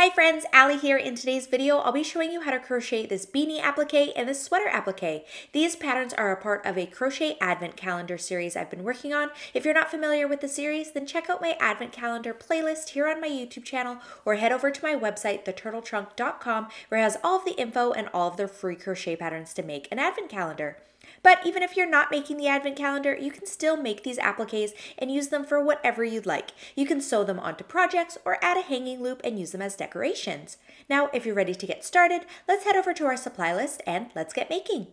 Hi friends, Allie here. In today's video, I'll be showing you how to crochet this beanie applique and this sweater applique. These patterns are a part of a crochet advent calendar series I've been working on. If you're not familiar with the series, then check out my advent calendar playlist here on my YouTube channel or head over to my website, theturtletrunk.com, where it has all of the info and all of the free crochet patterns to make an advent calendar. But even if you're not making the advent calendar, you can still make these appliques and use them for whatever you'd like. You can sew them onto projects or add a hanging loop and use them as decorations. Now, if you're ready to get started, let's head over to our supply list and let's get making.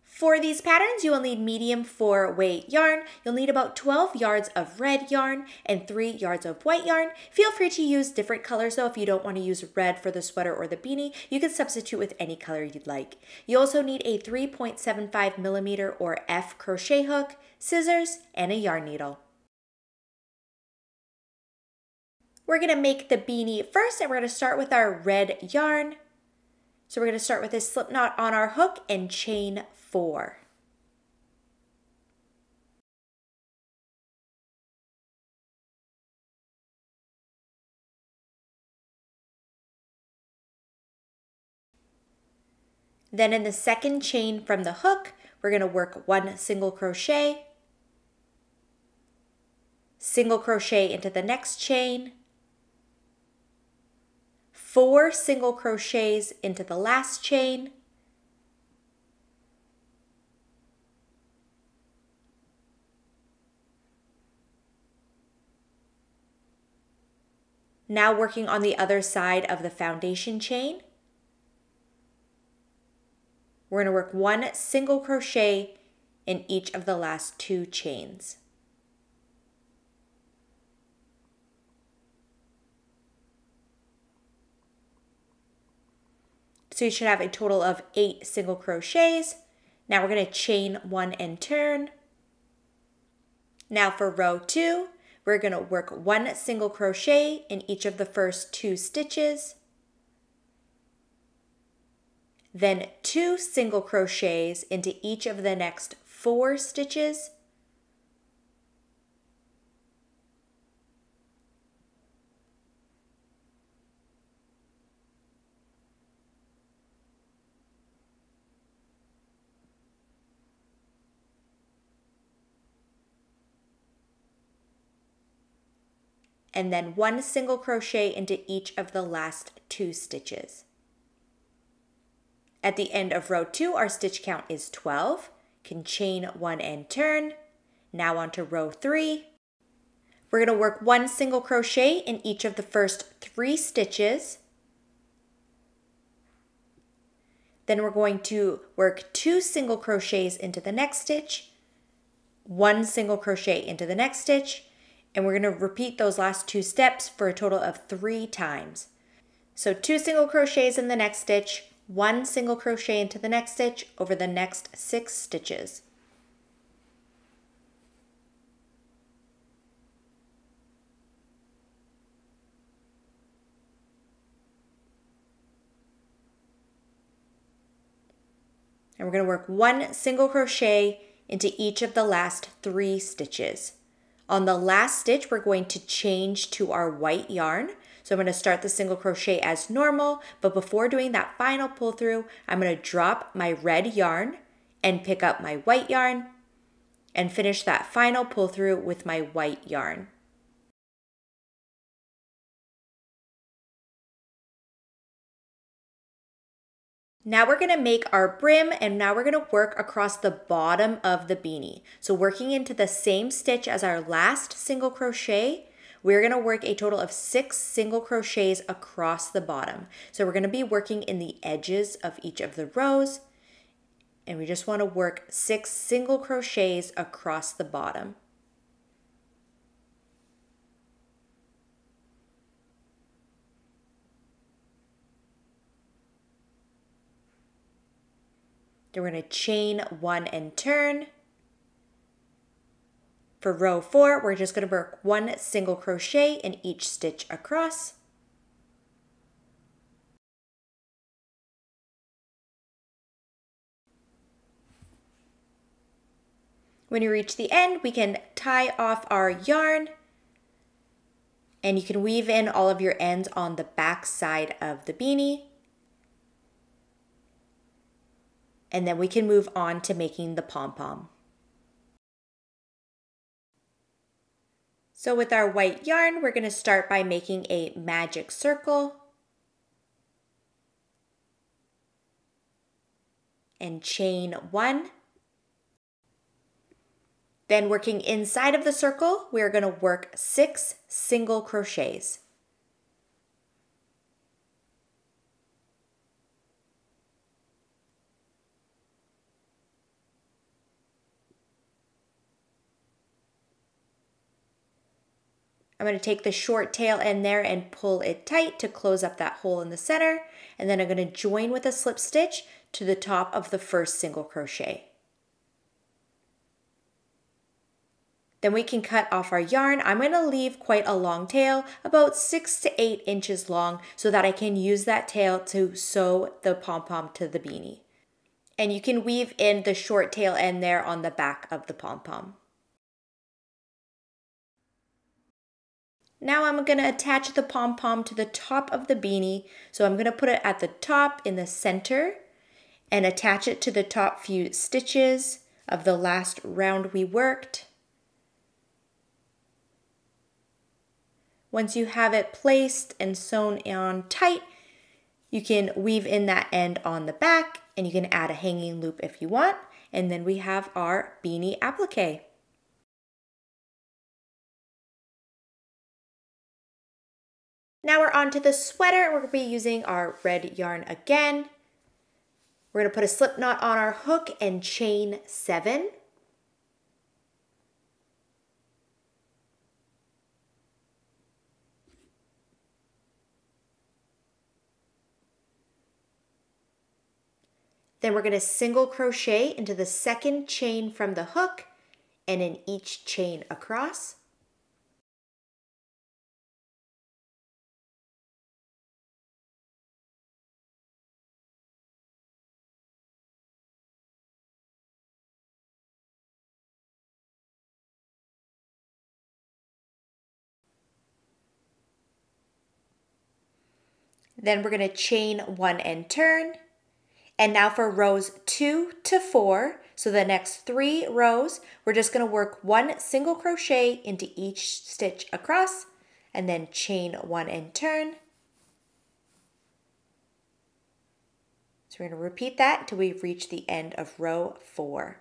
For these patterns, you will need medium 4-weight yarn. You'll need about 12 yards of red yarn and 3 yards of white yarn. Feel free to use different colors though. If you don't want to use red for the sweater or the beanie, you can substitute with any color you'd like. You also need a 3.75 millimeter or F crochet hook, scissors, and a yarn needle. We're going to make the beanie first, and we're going to start with our red yarn. So we're going to start with a slip knot on our hook and chain 4. Then in the second chain from the hook, we're going to work 1 single crochet into the next chain, 4 single crochets into the last chain, now working on the other side of the foundation chain, we're going to work 1 single crochet in each of the last 2 chains. So you should have a total of 8 single crochets. Now we're going to chain 1 and turn. Now for row 2, we're going to work 1 single crochet in each of the first 2 stitches. Then 2 single crochets into each of the next 4 stitches. And then 1 single crochet into each of the last 2 stitches. At the end of row 2, our stitch count is 12. Can chain 1 and turn. Now on to row 3. We're going to work 1 single crochet in each of the first 3 stitches. Then we're going to work 2 single crochets into the next stitch, 1 single crochet into the next stitch, and we're going to repeat those last 2 steps for a total of 3 times. So 2 single crochets in the next stitch, 1 single crochet into the next stitch over the next 6 stitches. And we're going to work 1 single crochet into each of the last 3 stitches. On the last stitch, we're going to change to our white yarn. So I'm going to start the single crochet as normal, but before doing that final pull through, I'm going to drop my red yarn and pick up my white yarn and finish that final pull through with my white yarn. Now we're going to make our brim, and now we're going to work across the bottom of the beanie. So working into the same stitch as our last single crochet, we're going to work a total of 6 single crochets across the bottom. So we're going to be working in the edges of each of the rows, and we just want to work 6 single crochets across the bottom. Then we're going to chain 1 and turn. For row 4, we're just going to work 1 single crochet in each stitch across. When you reach the end, we can tie off our yarn And you can weave in all of your ends on the back side of the beanie. And then we can move on to making the pom-pom. So with our white yarn, we're going to start by making a magic circle. And chain 1. Then working inside of the circle, we're going to work 6 single crochets. I'm going to take the short tail end there and pull it tight to close up that hole in the center, and then I'm going to join with a slip stitch to the top of the first single crochet. Then we can cut off our yarn. I'm going to leave quite a long tail, about 6 to 8 inches long, so that I can use that tail to sew the pom-pom to the beanie. And you can weave in the short tail end there on the back of the pom-pom. Now I'm going to attach the pom-pom to the top of the beanie. So I'm going to put it at the top in the center and attach it to the top few stitches of the last round we worked. Once you have it placed and sewn on tight, you can weave in that end on the back, and you can add a hanging loop if you want, and then we have our beanie applique. Now we're on to the sweater. We're going to be using our red yarn again. We're going to put a slip knot on our hook and chain 7. Then we're going to single crochet into the second chain from the hook and in each chain across. Then we're going to chain 1 and turn. And now for rows 2 to 4, so the next 3 rows, we're just going to work 1 single crochet into each stitch across, and then chain 1 and turn. So we're going to repeat that until we reach the end of row 4.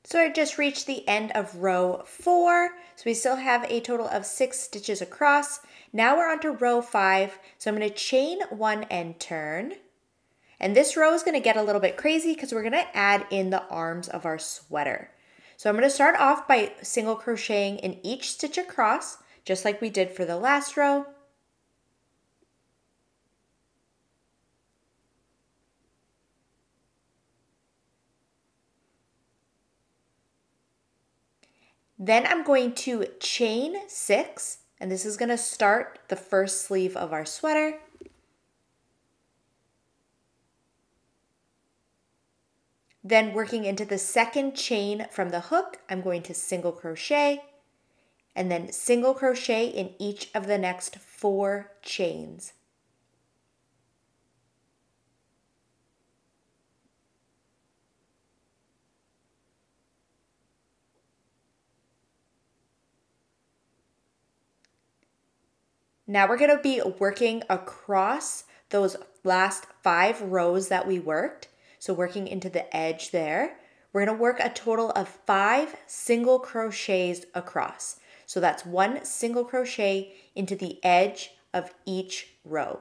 So I just reached the end of row 4, so we still have a total of 6 stitches across. Now we're on to row 5, so I'm going to chain 1 and turn. And this row is going to get a little bit crazy because we're going to add in the arms of our sweater. So I'm going to start off by single crocheting in each stitch across, just like we did for the last row. Then I'm going to chain 6, and this is going to start the first sleeve of our sweater. Then working into the second chain from the hook, I'm going to single crochet, and then single crochet in each of the next 4 chains. Now we're going to be working across those last 5 rows that we worked. So working into the edge there, we're going to work a total of 5 single crochets across. So that's 1 single crochet into the edge of each row.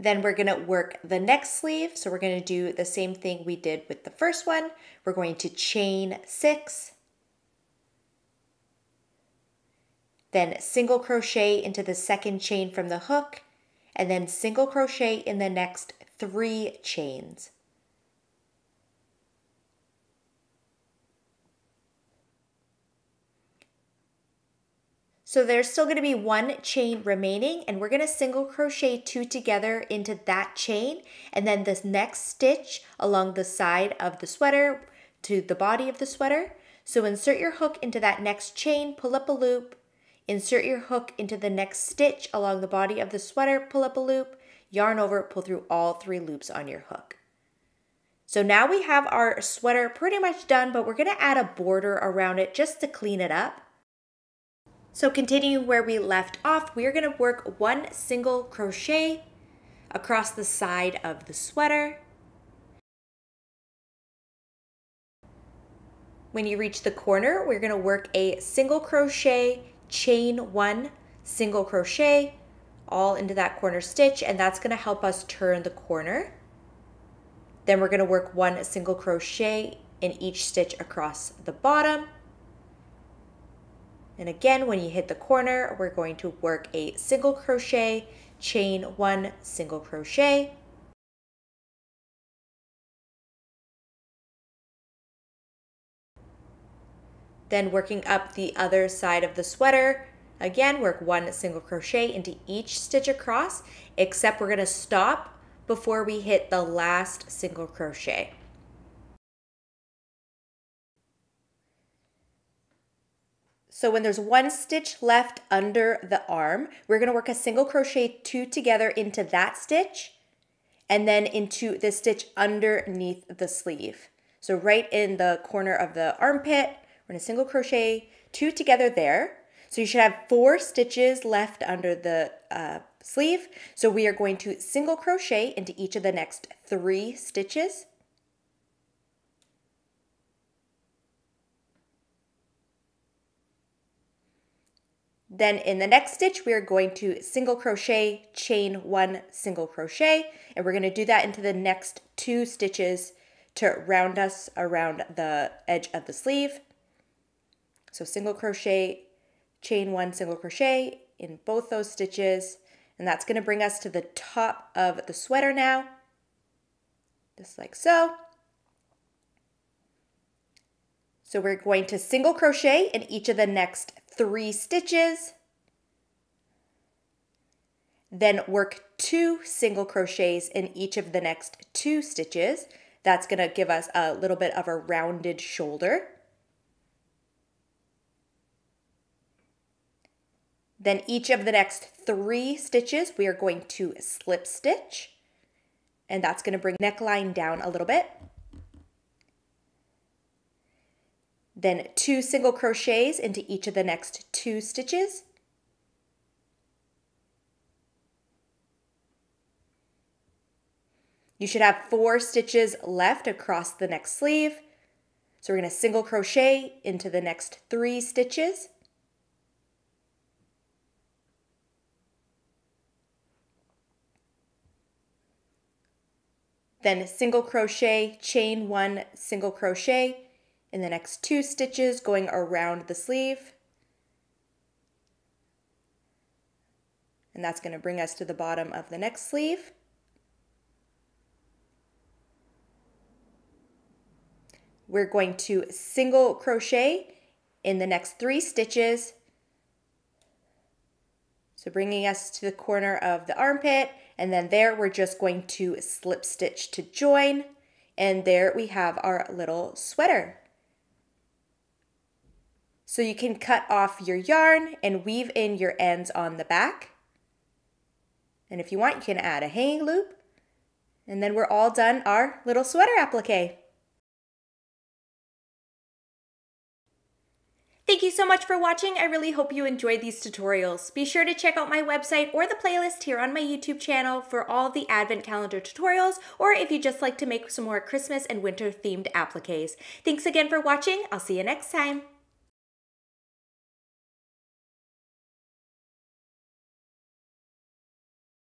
Then we're going to work the next sleeve. So we're going to do the same thing we did with the first one. We're going to chain 6. then single crochet into the second chain from the hook, and then single crochet in the next 3 chains. So there's still going to be 1 chain remaining, and we're going to single crochet 2 together into that chain, and then this next stitch along the side of the sweater to the body of the sweater. So insert your hook into that next chain, pull up a loop, insert your hook into the next stitch along the body of the sweater, pull up a loop, yarn over, pull through all 3 loops on your hook. So now we have our sweater pretty much done, but we're going to add a border around it just to clean it up. So continuing where we left off, we are going to work 1 single crochet across the side of the sweater. When you reach the corner, we're going to work a single crochet, chain 1, single crochet, all into that corner stitch, and that's going to help us turn the corner. Then we're going to work 1 single crochet in each stitch across the bottom. And again, when you hit the corner, we're going to work a single crochet, chain 1, single crochet. Then working up the other side of the sweater, again, work 1 single crochet into each stitch across, except we're going to stop before we hit the last single crochet. So when there's 1 stitch left under the arm, we're going to work a single crochet 2 together into that stitch and then into the stitch underneath the sleeve. So right in the corner of the armpit, we're going to single crochet 2 together there. So you should have 4 stitches left under the sleeve. So we are going to single crochet into each of the next 3 stitches. Then in the next stitch, we are going to single crochet, chain 1, single crochet, and we're going to do that into the next 2 stitches to round us around the edge of the sleeve. So single crochet, chain 1, single crochet in both those stitches, and that's going to bring us to the top of the sweater now, just like so. So we're going to single crochet in each of the next 3 stitches, then work 2 single crochets in each of the next 2 stitches. That's going to give us a little bit of a rounded shoulder. Then each of the next 3 stitches, we are going to slip stitch, and that's going to bring neckline down a little bit. Then 2 single crochets into each of the next 2 stitches. You should have 4 stitches left across the next sleeve. So we're going to single crochet into the next 3 stitches. Then single crochet, chain 1, single crochet in the next 2 stitches going around the sleeve. And that's going to bring us to the bottom of the next sleeve. We're going to single crochet in the next 3 stitches. So bringing us to the corner of the armpit, and then there we're just going to slip stitch to join, and there we have our little sweater. So you can cut off your yarn and weave in your ends on the back. And if you want, you can add a hanging loop. And then we're all done our little sweater applique. Thank you so much for watching. I really hope you enjoyed these tutorials. Be sure to check out my website or the playlist here on my YouTube channel for all of the Advent calendar tutorials, or if you just like to make some more Christmas and winter themed appliques. Thanks again for watching. I'll see you next time.